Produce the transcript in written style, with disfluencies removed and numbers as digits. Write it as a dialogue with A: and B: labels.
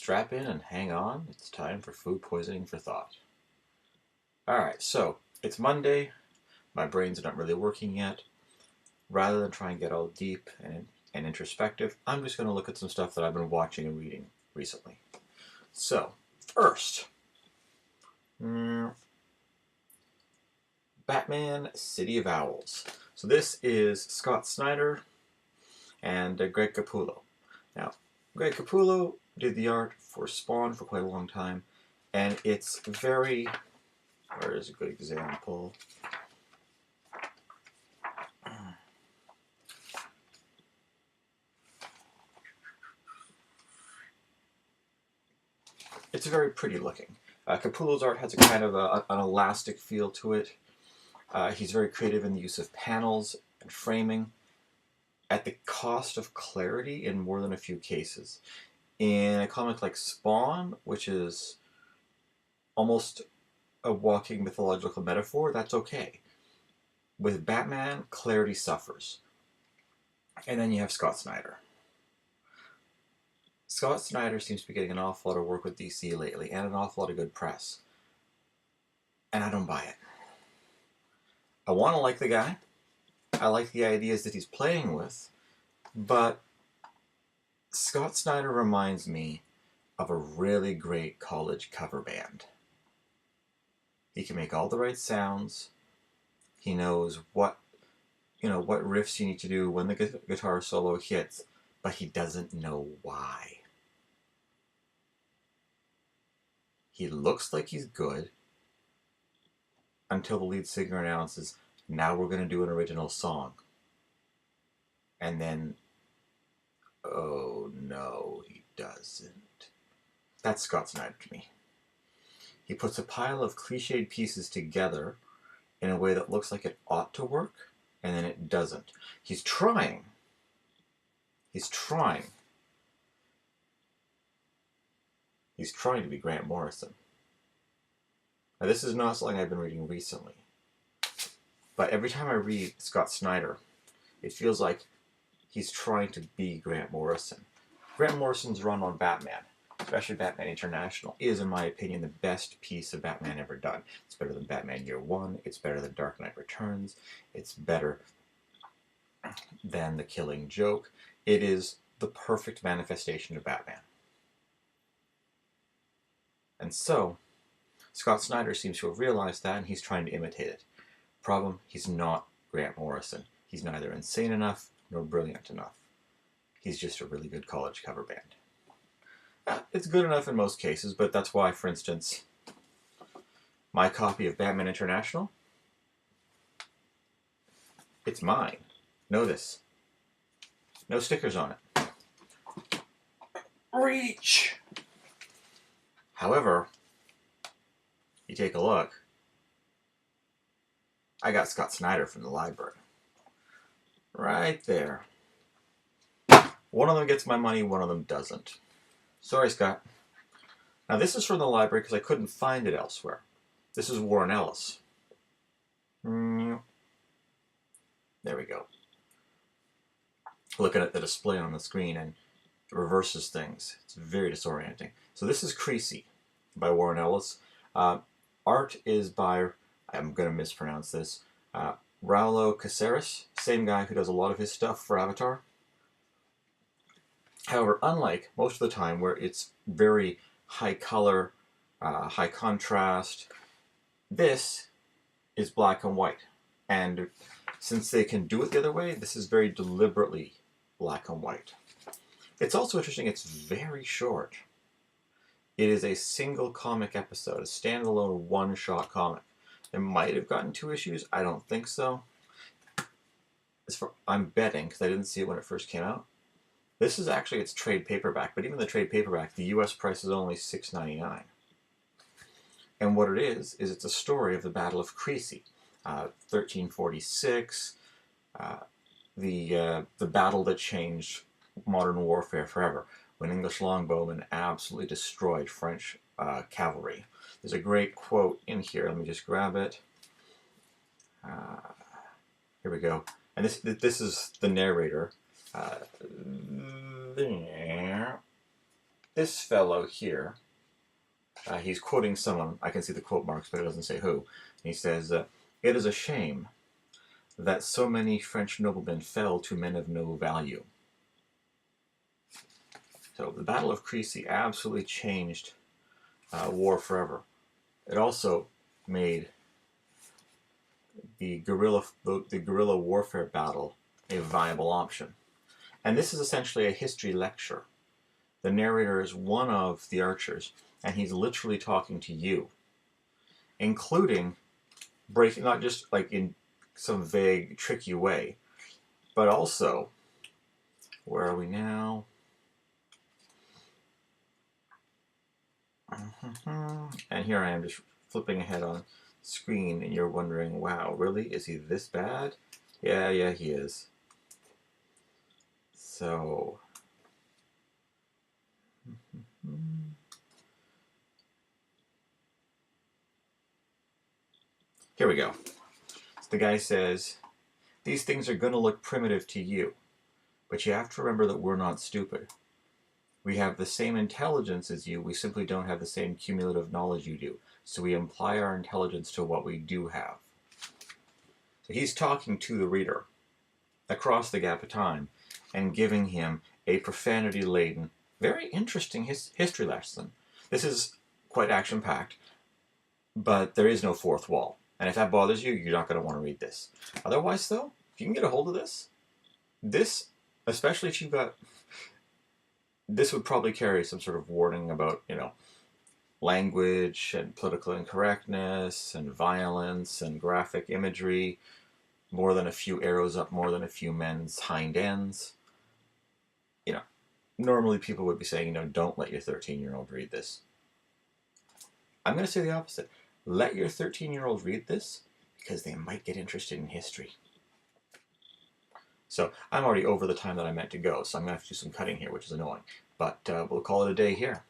A: Strap in and hang on. It's time for food poisoning for thought. Alright, so it's Monday. My brain's not really working yet. Rather than try and get all deep and introspective, I'm just going to look at some stuff that I've been watching and reading recently. So, first, Batman City of Owls. So this is Scott Snyder and Greg Capullo. Now, Greg Capullo did the art for Spawn for quite a long time, and it's very... Where is a good example? It's very pretty looking. Capullo's art has a kind of an elastic feel to it. He's very creative in the use of panels and framing at the cost of clarity in more than a few cases. In a comic like Spawn, which is almost a walking mythological metaphor, that's okay. With Batman, clarity suffers. And then you have Scott Snyder. Scott Snyder seems to be getting an awful lot of work with DC lately, and an awful lot of good press. And I don't buy it. I want to like the guy. I like the ideas that he's playing with, but Scott Snyder reminds me of a really great college cover band. He can make all the right sounds. He knows what riffs you need to do when the guitar solo hits, but he doesn't know why. He looks like he's good until the lead singer announces, now we're going to do an original song. And then, oh no, he doesn't. That's Scott Snyder to me. He puts a pile of cliched pieces together in a way that looks like it ought to work, and then it doesn't. He's trying. He's trying. He's trying to be Grant Morrison. Now, this is not something I've been reading recently, but every time I read Scott Snyder, it feels like he's trying to be Grant Morrison. Grant Morrison's run on Batman, especially Batman International, is, in my opinion, the best piece of Batman ever done. It's better than Batman Year One. It's better than Dark Knight Returns. It's better than The Killing Joke. It is the perfect manifestation of Batman. And so, Scott Snyder seems to have realized that, and he's trying to imitate it. Problem, he's not Grant Morrison. He's neither insane enough nor brilliant enough. He's just a really good college cover band. It's good enough in most cases, but that's why, for instance, my copy of Batman International, it's mine. Notice. No stickers on it. Reach! However, you take a look, I got Scott Snyder from the library. Right there. One of them gets my money, one of them doesn't. Sorry, Scott. Now, this is from the library because I couldn't find it elsewhere. This is Warren Ellis. There we go. Looking at the display on the screen, and it reverses things. It's very disorienting. So this is Creasy by Warren Ellis. Art is by, I'm going to mispronounce this, Raulo Caceres, same guy who does a lot of his stuff for Avatar. However, unlike most of the time where it's very high color, high contrast, this is black and white. And since they can do it the other way, this is very deliberately black and white. It's also interesting, it's very short. It is a single comic episode, a standalone one-shot comic. It might have gotten 2 issues, I don't think so. I'm betting, because I didn't see it when it first came out. This is actually its trade paperback, but even the trade paperback, the US price is only $6.99. And what it is it's a story of the Battle of Creasy, 1346, the battle that changed modern warfare forever, when English longbowmen absolutely destroyed French cavalry. There's a great quote in here. Let me just grab it. Here we go. And this is the narrator. There this fellow here, he's quoting someone, I can see the quote marks, but it doesn't say who. He says, "It is a shame that so many French noblemen fell to men of no value." So the Battle of Crécy absolutely changed war forever. It also made the guerrilla warfare battle a viable option. And this is essentially a history lecture. The narrator is one of the archers, and he's literally talking to you, including breaking, not just like in some vague, tricky way, but also, where are we now? And here I am just flipping ahead on screen, and you're wondering, wow, really? Is he this bad? Yeah, he is. So, here we go. So the guy says, "These things are going to look primitive to you, but you have to remember that we're not stupid. We have the same intelligence as you, we simply don't have the same cumulative knowledge you do. So we apply our intelligence to what we do have." So he's talking to the reader across the gap of time and giving him a profanity-laden, very interesting history lesson. This is quite action-packed, but there is no fourth wall. And if that bothers you, you're not going to want to read this. Otherwise, though, if you can get a hold of this, especially if you've got... This would probably carry some sort of warning about, language and political incorrectness and violence and graphic imagery, more than a few arrows up more than a few men's hind ends. Normally people would be saying, don't let your 13-year-old read this. I'm going to say the opposite. Let your 13-year-old read this because they might get interested in history. So I'm already over the time that I meant to go, so I'm going to have to do some cutting here, which is annoying. But we'll call it a day here.